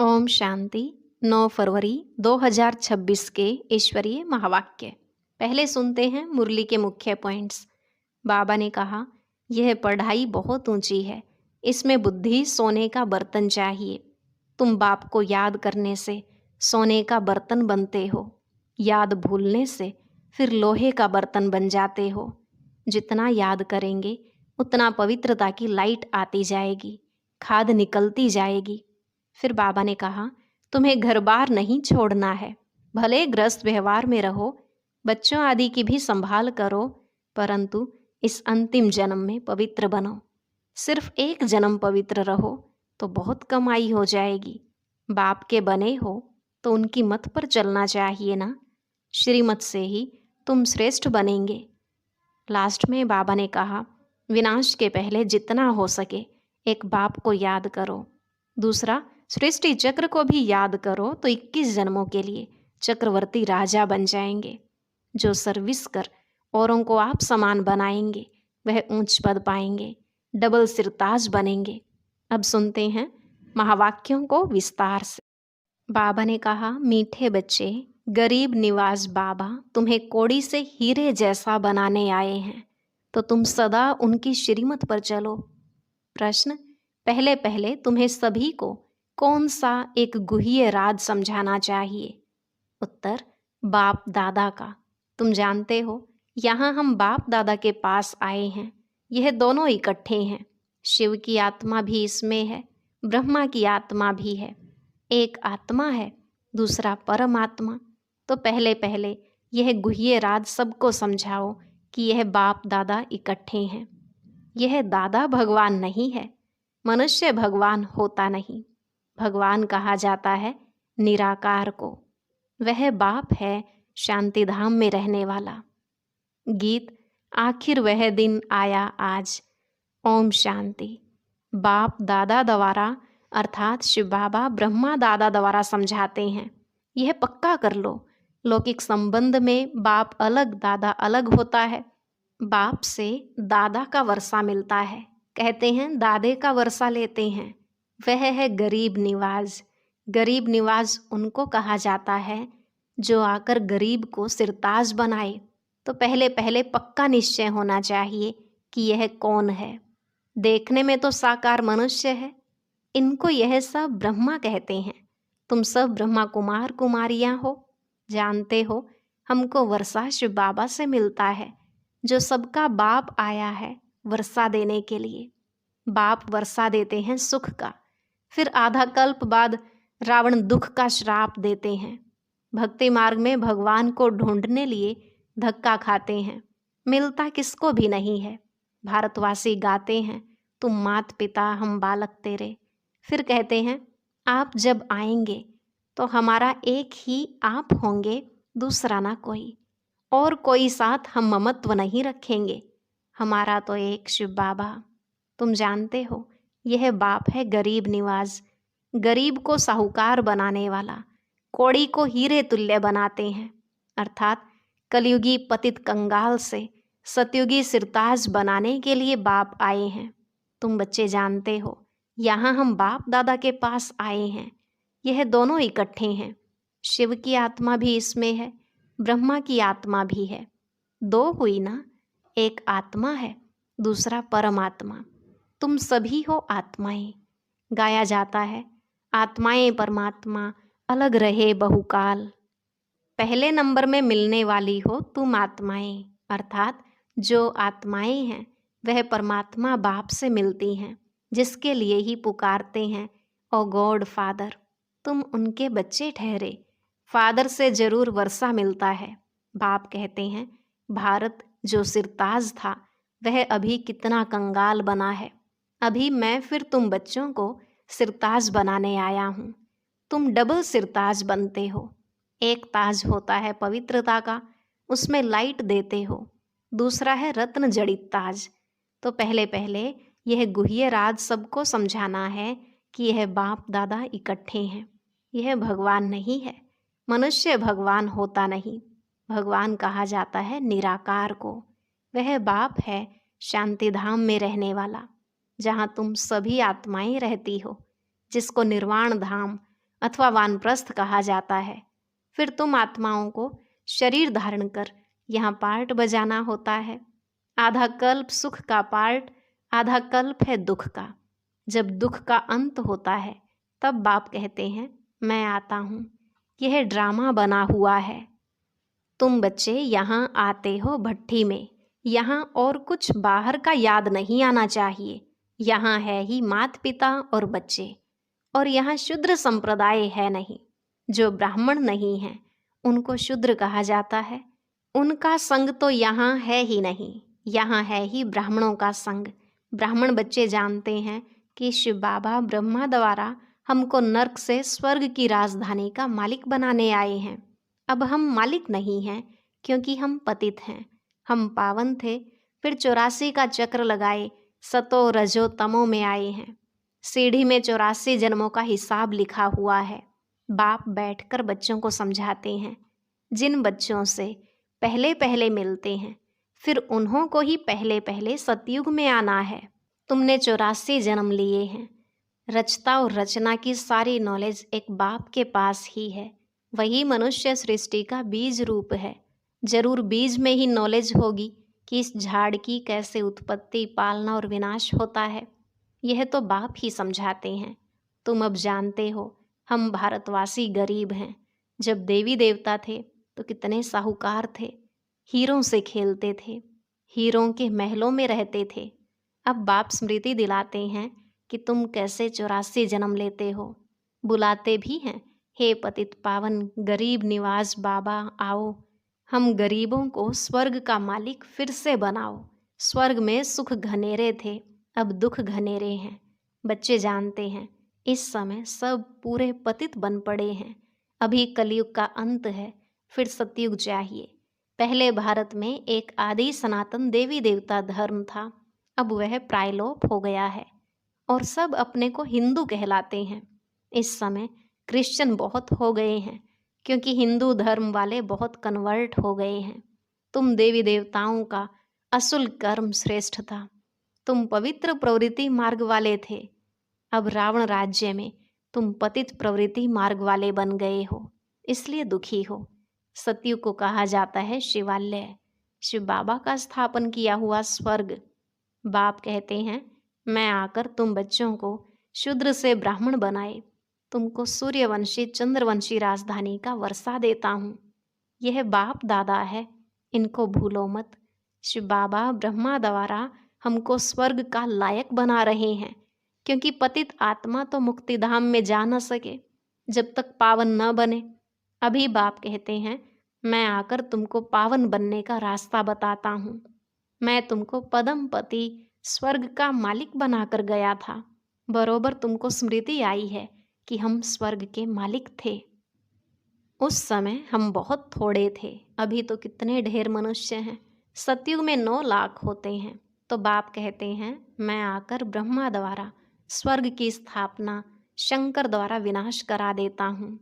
ओम शांति। 9 फरवरी 2026 के ईश्वरीय महावाक्य। पहले सुनते हैं मुरली के मुख्य पॉइंट्स। बाबा ने कहा, यह पढ़ाई बहुत ऊंची है, इसमें बुद्धि सोने का बर्तन चाहिए। तुम बाप को याद करने से सोने का बर्तन बनते हो, याद भूलने से फिर लोहे का बर्तन बन जाते हो। जितना याद करेंगे उतना पवित्रता की लाइट आती जाएगी, खाद निकलती जाएगी। फिर बाबा ने कहा, तुम्हें घर बार नहीं छोड़ना है, भले ग्रस्त व्यवहार में रहो, बच्चों आदि की भी संभाल करो, परंतु इस अंतिम जन्म में पवित्र बनो। सिर्फ एक जन्म पवित्र रहो तो बहुत कमाई हो जाएगी। बाप के बने हो तो उनकी मत पर चलना चाहिए ना। श्रीमत से ही तुम श्रेष्ठ बनेंगे। लास्ट में बाबा ने कहा, विनाश के पहले जितना हो सके एक बाप को याद करो। दूसरा, सृष्टि चक्र को भी याद करो तो 21 जन्मों के लिए चक्रवर्ती राजा बन जाएंगे। जो सर्विस कर औरों को आप समान बनाएंगे वह ऊंच पद पाएंगे, डबल सिरताज बनेंगे। अब सुनते हैं महावाक्यों को विस्तार से। बाबा ने कहा, मीठे बच्चे, गरीब निवाज बाबा तुम्हें कोड़ी से हीरे जैसा बनाने आए हैं, तो तुम सदा उनकी श्रीमत पर चलो। प्रश्न, पहले पहले तुम्हें सभी को कौन सा एक गुह्य राज समझाना चाहिए? उत्तर, बाप दादा का। तुम जानते हो, यहाँ हम बाप दादा के पास आए हैं। यह दोनों इकट्ठे हैं। शिव की आत्मा भी इसमें है, ब्रह्मा की आत्मा भी है। एक आत्मा है, दूसरा परमात्मा। तो पहले पहले यह गुह्य राज सबको समझाओ कि यह बाप दादा इकट्ठे हैं। यह दादा भगवान नहीं है। मनुष्य भगवान होता नहीं। भगवान कहा जाता है निराकार को। वह बाप है शांति धाम में रहने वाला। गीत, आखिर वह दिन आया आज। ओम शांति। बाप दादा द्वारा अर्थात शिव बाबा ब्रह्मा दादा द्वारा समझाते हैं। यह पक्का कर लो, लौकिक संबंध में बाप अलग दादा अलग होता है। बाप से दादा का वर्षा मिलता है, कहते हैं दादे का वर्षा लेते हैं। वह है गरीब निवाज। गरीब निवाज उनको कहा जाता है जो आकर गरीब को सिरताज बनाए। तो पहले पहले पक्का निश्चय होना चाहिए कि यह कौन है। देखने में तो साकार मनुष्य है, इनको यह सब ब्रह्मा कहते हैं। तुम सब ब्रह्मा कुमार कुमारियां हो। जानते हो, हमको वर्षा शिव बाबा से मिलता है, जो सबका बाप आया है वर्षा देने के लिए। बाप वर्षा देते हैं सुख का, फिर आधा कल्प बाद रावण दुख का श्राप देते हैं। भक्ति मार्ग में भगवान को ढूंढने लिए धक्का खाते हैं, मिलता किसको भी नहीं है। भारतवासी गाते हैं, तुम मात पिता हम बालक तेरे। फिर कहते हैं, आप जब आएंगे तो हमारा एक ही आप होंगे, दूसरा ना कोई, और कोई साथ हम ममत्व नहीं रखेंगे। हमारा तो एक शिव बाबा। तुम जानते हो, यह बाप है गरीब निवाज। गरीब को साहूकार बनाने वाला, कौड़ी को हीरे तुल्य बनाते हैं। अर्थात कलयुगी पतित कंगाल से सतयुगी सिरताज बनाने के लिए बाप आए हैं। तुम बच्चे जानते हो, यहाँ हम बाप दादा के पास आए हैं। यह दोनों इकट्ठे हैं। शिव की आत्मा भी इसमें है, ब्रह्मा की आत्मा भी है। दो हुई ना, एक आत्मा है, दूसरा परमात्मा। तुम सभी हो आत्माएं। गाया जाता है, आत्माएं परमात्मा अलग रहे बहुकाल। पहले नंबर में मिलने वाली हो तुम आत्माएं, अर्थात जो आत्माएं हैं वह परमात्मा बाप से मिलती हैं, जिसके लिए ही पुकारते हैं, ओ गॉड फादर। तुम उनके बच्चे ठहरे। फादर से जरूर वर्षा मिलता है। बाप कहते हैं, भारत जो सिरताज था वह अभी कितना कंगाल बना है। अभी मैं फिर तुम बच्चों को सिरताज बनाने आया हूँ। तुम डबल सिरताज बनते हो। एक ताज होता है पवित्रता का, उसमें लाइट देते हो। दूसरा है रत्न जड़ित ताज। तो पहले पहले यह गुह्य राज सबको समझाना है कि यह बाप दादा इकट्ठे हैं। यह भगवान नहीं है। मनुष्य भगवान होता नहीं। भगवान कहा जाता है निराकार को। वह बाप है शांति धाम में रहने वाला, जहाँ तुम सभी आत्माएं रहती हो, जिसको निर्वाण धाम अथवा वानप्रस्थ कहा जाता है। फिर तुम आत्माओं को शरीर धारण कर यहाँ पार्ट बजाना होता है। आधा कल्प सुख का पार्ट, आधा कल्प है दुख का। जब दुख का अंत होता है तब बाप कहते हैं मैं आता हूँ, यह ड्रामा बना हुआ है। तुम बच्चे यहाँ आते हो भट्ठी में, यहाँ और कुछ बाहर का याद नहीं आना चाहिए। यहाँ है ही माता पिता और बच्चे, और यहाँ शूद्र संप्रदाय है नहीं। जो ब्राह्मण नहीं है उनको शूद्र कहा जाता है। उनका संग तो यहाँ है ही नहीं, यहाँ है ही ब्राह्मणों का संग। ब्राह्मण बच्चे जानते हैं कि शिव बाबा ब्रह्मा द्वारा हमको नर्क से स्वर्ग की राजधानी का मालिक बनाने आए हैं। अब हम मालिक नहीं हैं क्योंकि हम पतित हैं। हम पावन थे, फिर 84 का चक्र लगाए, सतो रजो तमो में आए हैं। सीढ़ी में 84 जन्मों का हिसाब लिखा हुआ है। बाप बैठकर बच्चों को समझाते हैं। जिन बच्चों से पहले पहले मिलते हैं फिर उन्हों को ही पहले पहले सतयुग में आना है। तुमने 84 जन्म लिए हैं। रचता और रचना की सारी नॉलेज एक बाप के पास ही है। वही मनुष्य सृष्टि का बीज रूप है। जरूर बीज में ही नॉलेज होगी कि इस झाड़ की कैसे उत्पत्ति, पालना और विनाश होता है। यह तो बाप ही समझाते हैं। तुम अब जानते हो हम भारतवासी गरीब हैं। जब देवी देवता थे तो कितने साहूकार थे, हीरों से खेलते थे, हीरों के महलों में रहते थे। अब बाप स्मृति दिलाते हैं कि तुम कैसे 84 जन्म लेते हो। बुलाते भी हैं, हे पतित पावन गरीब निवास बाबा आओ, हम गरीबों को स्वर्ग का मालिक फिर से बनाओ। स्वर्ग में सुख घनेरे थे, अब दुख घनेरे हैं। बच्चे जानते हैं इस समय सब पूरे पतित बन पड़े हैं। अभी कलयुग का अंत है, फिर सतयुग चाहिए। पहले भारत में एक आदि सनातन देवी देवता धर्म था, अब वह प्रायलोप हो गया है और सब अपने को हिंदू कहलाते हैं। इस समय क्रिश्चियन बहुत हो गए हैं क्योंकि हिंदू धर्म वाले बहुत कन्वर्ट हो गए हैं। तुम देवी देवताओं का असुल कर्म श्रेष्ठ था, तुम पवित्र प्रवृत्ति मार्ग वाले थे। अब रावण राज्य में तुम पतित प्रवृत्ति मार्ग वाले बन गए हो, इसलिए दुखी हो। सतयुग को कहा जाता है शिवालय, शिव बाबा का स्थापन किया हुआ स्वर्ग। बाप कहते हैं मैं आकर तुम बच्चों को शूद्र से ब्राह्मण बनाए, तुमको सूर्यवंशी चंद्रवंशी राजधानी का वर्षा देता हूँ। यह बाप दादा है, इनको भूलो मत। शिव बाबा ब्रह्मा द्वारा हमको स्वर्ग का लायक बना रहे हैं, क्योंकि पतित आत्मा तो मुक्तिधाम में जा न सके जब तक पावन न बने। अभी बाप कहते हैं मैं आकर तुमको पावन बनने का रास्ता बताता हूँ। मैं तुमको पदमपति स्वर्ग का मालिक बनाकर गया था। बरोबर तुमको स्मृति आई है कि हम स्वर्ग के मालिक थे। उस समय हम बहुत थोड़े थे, अभी तो कितने ढेर मनुष्य हैं। सतयुग में 9 लाख होते हैं। तो बाप कहते हैं मैं आकर ब्रह्मा द्वारा स्वर्ग की स्थापना, शंकर द्वारा विनाश करा देता हूँ।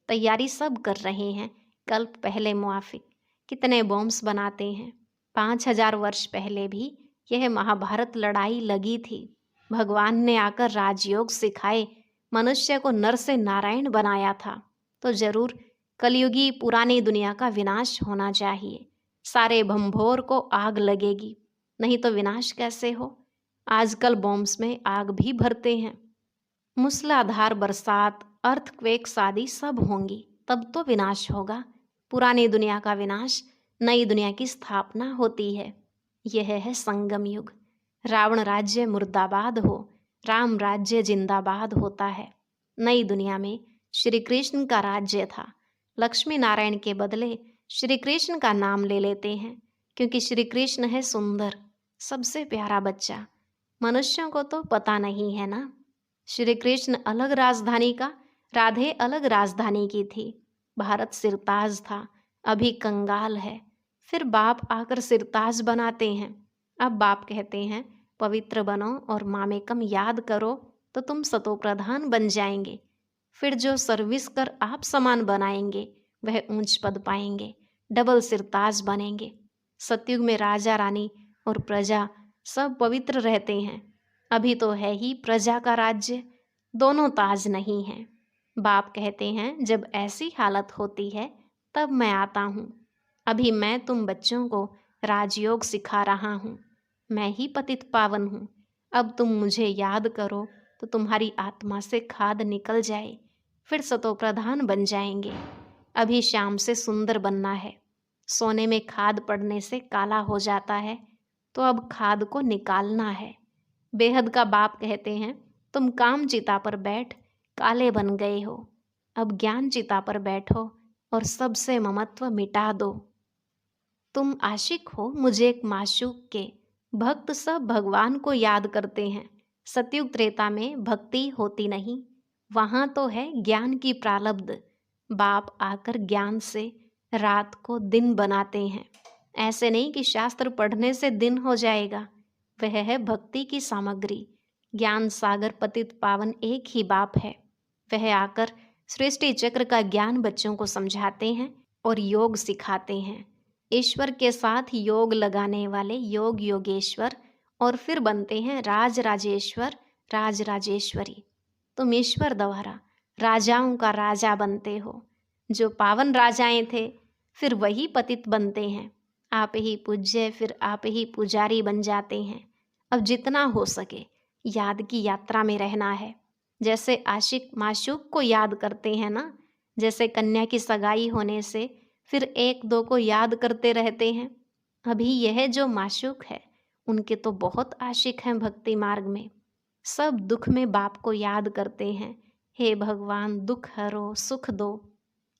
तैयारी सब कर रहे हैं कल्प पहले मुआफिक। कितने बॉम्ब्स बनाते हैं। 5000 वर्ष पहले भी यह महाभारत लड़ाई लगी थी। भगवान ने आकर राजयोग सिखाए, मनुष्य को नर से नारायण बनाया था। तो जरूर कलयुगी पुरानी दुनिया का विनाश होना चाहिए। सारे भंभोर को आग लगेगी, नहीं तो विनाश कैसे हो। आजकल बॉम्ब्स में आग भी भरते हैं। मूसलाधार बरसात, अर्थक्वेक्स आदि सब होंगी, तब तो विनाश होगा। पुरानी दुनिया का विनाश, नई दुनिया की स्थापना होती है। यह है संगम युग। रावण राज्य मुर्दाबाद हो, राम राज्य जिंदाबाद होता है। नई दुनिया में श्री कृष्ण का राज्य था। लक्ष्मी नारायण के बदले श्री कृष्ण का नाम ले लेते हैं, क्योंकि श्री कृष्ण है सुंदर, सबसे प्यारा बच्चा। मनुष्यों को तो पता नहीं है ना। श्री कृष्ण अलग राजधानी का, राधे अलग राजधानी की थी। भारत सिरताज था, अभी कंगाल है। फिर बाप आकर सिरताज बनाते हैं। अब बाप कहते हैं पवित्र बनो और मामेकम याद करो तो तुम सतोप्रधान बन जाएंगे। फिर जो सर्विस कर आप समान बनाएंगे वह ऊंच पद पाएंगे, डबल सिरताज बनेंगे। सतयुग में राजा रानी और प्रजा सब पवित्र रहते हैं। अभी तो है ही प्रजा का राज्य, दोनों ताज नहीं हैं। बाप कहते हैं, जब ऐसी हालत होती है तब मैं आता हूँ। अभी मैं तुम बच्चों को राजयोग सिखा रहा हूँ। मैं ही पतित पावन हूँ। अब तुम मुझे याद करो तो तुम्हारी आत्मा से खाद निकल जाए, फिर सतो प्रधान बन जाएंगे। अभी शाम से सुंदर बनना है। सोने में खाद पड़ने से काला हो जाता है, तो अब खाद को निकालना है। बेहद का बाप कहते हैं, तुम काम चिता पर बैठ काले बन गए हो। अब ज्ञान चिता पर बैठो और सबसे ममत्व मिटा दो। तुम आशिक हो मुझे एक माशूक के। भक्त सब भगवान को याद करते हैं। सतयुग त्रेता में भक्ति होती नहीं, वहां तो है ज्ञान की प्रालब्ध। बाप आकर ज्ञान से रात को दिन बनाते हैं। ऐसे नहीं कि शास्त्र पढ़ने से दिन हो जाएगा। वह है भक्ति की सामग्री। ज्ञान सागर पतित पावन एक ही बाप है। वह आकर सृष्टि चक्र का ज्ञान बच्चों को समझाते हैं और योग सिखाते हैं। ईश्वर के साथ योग लगाने वाले योग योगेश्वर और फिर बनते हैं राज राजेश्वर, राज राजेश्वरी। तुम ईश्वर द्वारा राजाओं का राजा बनते हो। जो पावन राजाएं थे फिर वही पतित बनते हैं। आप ही पूज्य फिर आप ही पुजारी बन जाते हैं। अब जितना हो सके याद की यात्रा में रहना है। जैसे आशिक माशूक को याद करते हैं ना, जैसे कन्या की सगाई होने से फिर एक दो को याद करते रहते हैं। अभी यह जो माशूक है उनके तो बहुत आशिक हैं भक्ति मार्ग में। सब दुख में बाप को याद करते हैं, हे भगवान दुख हरो सुख दो।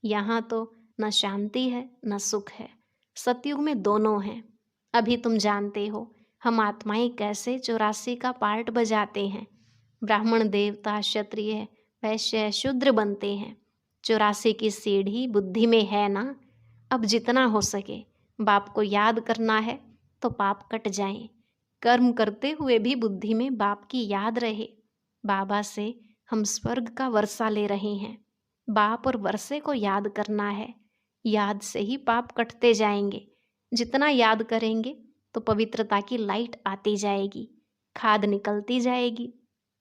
यहाँ तो न शांति है न सुख है, सतयुग में दोनों हैं। अभी तुम जानते हो हम आत्माएं कैसे 84 का पार्ट बजाते हैं। ब्राह्मण देवता क्षत्रिय वैश्य शूद्र बनते हैं। 84 की सीढ़ी बुद्धि में है ना। अब जितना हो सके बाप को याद करना है तो पाप कट जाएं। कर्म करते हुए भी बुद्धि में बाप की याद रहे। बाबा से हम स्वर्ग का वर्षा ले रहे हैं। बाप और वर्षे को याद करना है। याद से ही पाप कटते जाएंगे। जितना याद करेंगे तो पवित्रता की लाइट आती जाएगी, खाद निकलती जाएगी।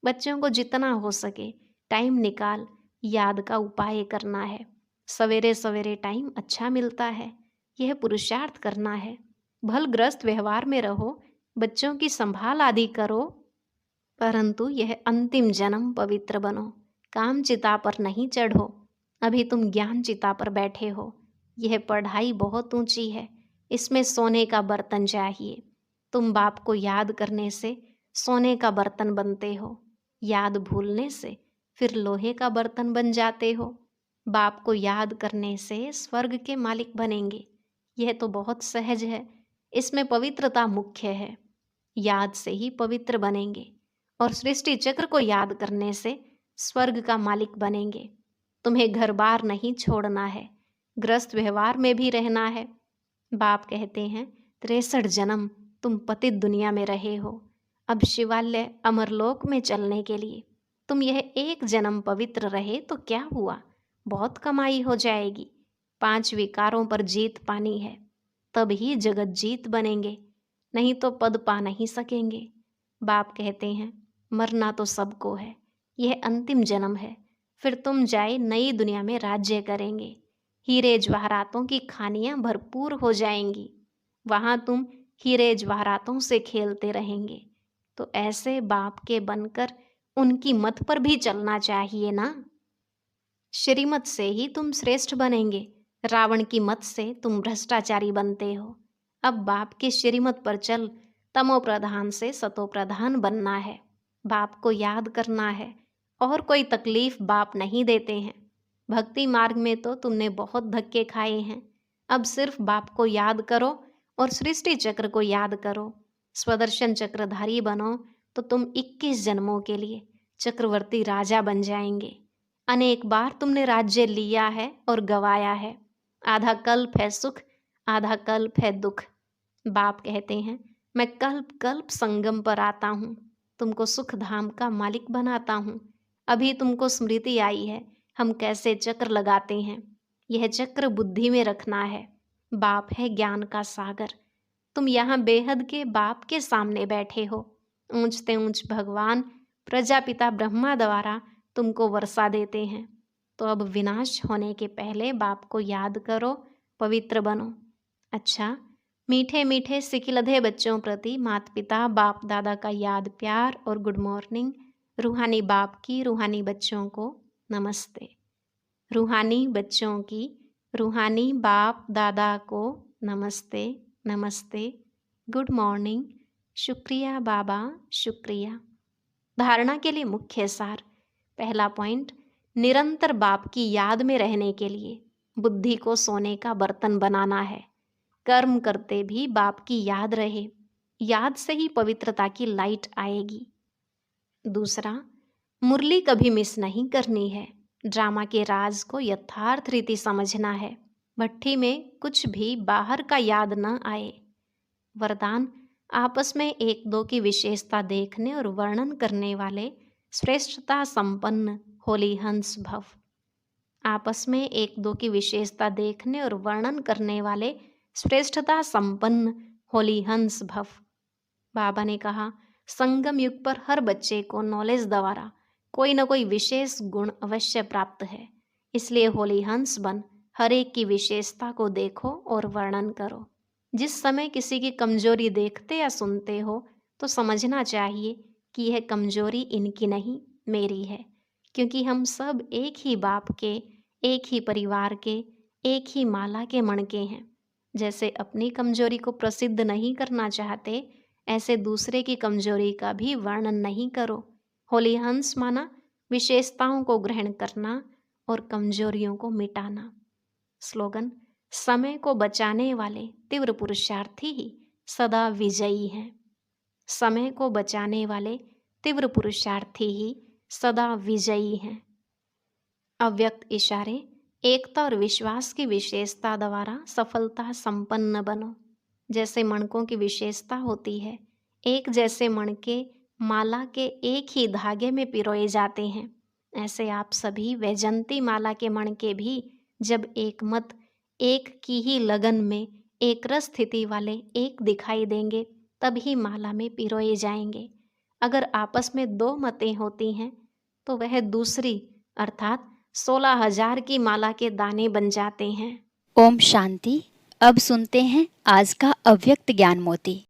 बच्चों को जितना हो सके टाइम निकाल याद का उपाय करना है। सवेरे सवेरे टाइम अच्छा मिलता है, यह पुरुषार्थ करना है। भलग्रस्त व्यवहार में रहो, बच्चों की संभाल आदि करो, परंतु यह अंतिम जन्म पवित्र बनो। काम चिता पर नहीं चढ़ो। अभी तुम ज्ञान चिता पर बैठे हो। यह पढ़ाई बहुत ऊंची है, इसमें सोने का बर्तन चाहिए। तुम बाप को याद करने से सोने का बर्तन बनते हो। याद भूलने से फिर लोहे का बर्तन बन जाते हो। बाप को याद करने से स्वर्ग के मालिक बनेंगे। यह तो बहुत सहज है, इसमें पवित्रता मुख्य है। याद से ही पवित्र बनेंगे और सृष्टि चक्र को याद करने से स्वर्ग का मालिक बनेंगे। तुम्हें घर बार नहीं छोड़ना है, ग्रस्त व्यवहार में भी रहना है। बाप कहते हैं 63 जन्म तुम पतित दुनिया में रहे हो। अब शिवालय अमरलोक में चलने के लिए तुम यह एक जन्म पवित्र रहे तो क्या हुआ, बहुत कमाई हो जाएगी। 5 विकारों पर जीत पानी है, तब ही जगत जीत बनेंगे, नहीं तो पद पा नहीं सकेंगे। बाप कहते हैं मरना तो सबको है, यह अंतिम जन्म है। फिर तुम जाए नई दुनिया में राज्य करेंगे। हीरे जवाहरातों की खानियां भरपूर हो जाएंगी। वहां तुम हीरे जवाहरातों से खेलते रहेंगे। तो ऐसे बाप के बनकर उनकी मत पर भी चलना चाहिए ना। श्रीमत से ही तुम श्रेष्ठ बनेंगे, रावण की मत से तुम भ्रष्टाचारी बनते हो। अब बाप के श्रीमत पर चल, तमो प्रधान से सतो प्रधान बनना है। बाप को याद करना है, और कोई तकलीफ बाप नहीं देते हैं। भक्ति मार्ग में तो तुमने बहुत धक्के खाए हैं। अब सिर्फ बाप को याद करो और सृष्टि चक्र को याद करो। स्वदर्शन चक्रधारी बनो तो तुम 21 जन्मों के लिए चक्रवर्ती राजा बन जाएंगे। अनेक बार तुमने राज्य लिया है और गवाया है। आधा कल्प है सुख, आधा कल्प है दुख। बाप कहते हैं मैं कल्प कल्प संगम पर आता हूँ, तुमको सुख धाम का मालिक बनाता हूँ। अभी तुमको स्मृति आई है हम कैसे चक्र लगाते हैं। यह चक्र बुद्धि में रखना है। बाप है ज्ञान का सागर। तुम यहाँ बेहद के बाप के सामने बैठे हो। ऊंचते ऊंच भगवान प्रजापिता ब्रह्मा द्वारा तुमको वर्षा देते हैं। तो अब विनाश होने के पहले बाप को याद करो, पवित्र बनो। अच्छा, मीठे मीठे सिकिलधे बच्चों प्रति माता पिता बाप दादा का याद प्यार और गुड मॉर्निंग। रूहानी बाप की रूहानी बच्चों को नमस्ते। रूहानी बच्चों की रूहानी बाप दादा को नमस्ते नमस्ते, गुड मॉर्निंग, शुक्रिया बाबा, शुक्रिया। धारणा के लिए मुख्य सार। पहला पॉइंट, निरंतर बाप की याद में रहने के लिए बुद्धि को सोने का बर्तन बनाना है। कर्म करते भी बाप की याद रहे, याद से ही पवित्रता की लाइट आएगी। दूसरा, मुरली कभी मिस नहीं करनी है। ड्रामा के राज को यथार्थ रीति समझना है। भट्ठी में कुछ भी बाहर का याद न आए। वरदान, आपस में एक दो की विशेषता देखने और वर्णन करने वाले श्रेष्ठता संपन्न होली हंस भव। आपस में एक दो की विशेषता देखने और वर्णन करने वाले श्रेष्ठता संपन्न होली हंस भव। बाबा ने कहा, संगम युग पर हर बच्चे को नॉलेज द्वारा कोई न कोई विशेष गुण अवश्य प्राप्त है। इसलिए होली हंस बन हर एक की विशेषता को देखो और वर्णन करो। जिस समय किसी की कमजोरी देखते या सुनते हो तो समझना चाहिए कि यह कमजोरी इनकी नहीं, मेरी है, क्योंकि हम सब एक ही बाप के, एक ही परिवार के, एक ही माला के मणके हैं। जैसे अपनी कमजोरी को प्रसिद्ध नहीं करना चाहते, ऐसे दूसरे की कमजोरी का भी वर्णन नहीं करो। होली हंस माना विशेषताओं को ग्रहण करना और कमजोरियों को मिटाना। स्लोगन, समय को बचाने वाले तीव्र पुरुषार्थी ही सदा विजयी हैं। समय को बचाने वाले तीव्र पुरुषार्थी ही सदा विजयी हैं। अव्यक्त इशारे, एकता और विश्वास की विशेषता द्वारा सफलता संपन्न बनो। जैसे मणकों की विशेषता होती है, एक जैसे मणके माला के एक ही धागे में पिरोए जाते हैं, ऐसे आप सभी वैजंती माला के मणके भी जब एक मत, एक की ही लगन में एक रस स्थिति वाले एक दिखाई देंगे, तभी माला में पिरोए जाएंगे। अगर आपस में दो मतें होती हैं तो वह दूसरी अर्थात 16,000 की माला के दाने बन जाते हैं। ओम शांति। अब सुनते हैं आज का अव्यक्त ज्ञान मोती।